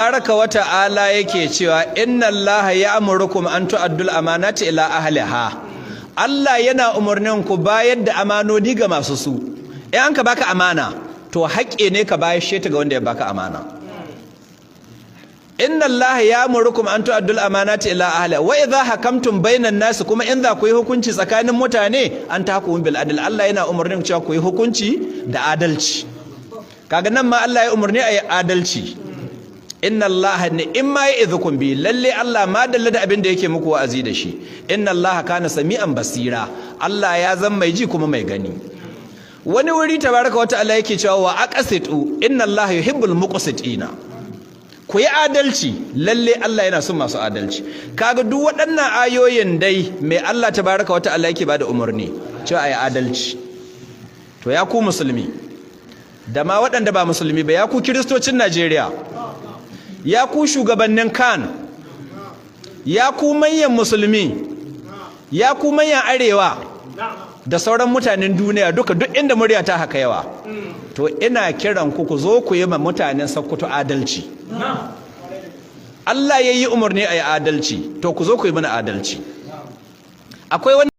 Baraka wa ta'ala yake cewa inna Allaha ya'murukum an tu'addul amanati ila ahliha. Allah yana umurnin ku bayar da amanoni ga masu su. In an ka baka amana to haƙƙi ne ka bayar shi ta ga wanda ya baka amana. Inna Allaha ya'murukum an tu'addul amanati ila ahliha wa idha hakamtum bainan nas, kuma in za ku yi hukunci tsakanin mutane an tahkumu bil adl. Allah yana umurnin cewa ku yi hukunci da adalci. Kaga nan ma Allah ya umurni ayi adalci. Inna Allah ni'ma ya'idhukum bi, lalle Allah ma dalla da abin da yake muku wa'azi da shi. Inna Allah kana sami'an basira, Allah ya zama mai ji kuma mai gani. Wani wuri tabaraka wa ta'ala yake cewa wa aqsitu inna Allah yuhibbul muqsitina. Ku yi adalci, lalle Allah yana son masu adalci. Kaga duk waɗannan ayoyin dai mai Allah tabaraka wa ta'ala yake bada umarni cewa ayi adalci. To ya ku musulmi da ma waɗanda ba musulmi ba, ya ku kiristocin Najeriya, ya ku shugabannin kan, ya ku manyan musulmi, ya ku manyan arewa da sauran mutanen duniya duka, duk inda murya ta haka yawa, to ina kiran ku zo ku yi ma mutanen Sokoto adalci. Allah ya yi umarni a yi adalci, to ku zo ku yi mana adalci. Akwai wani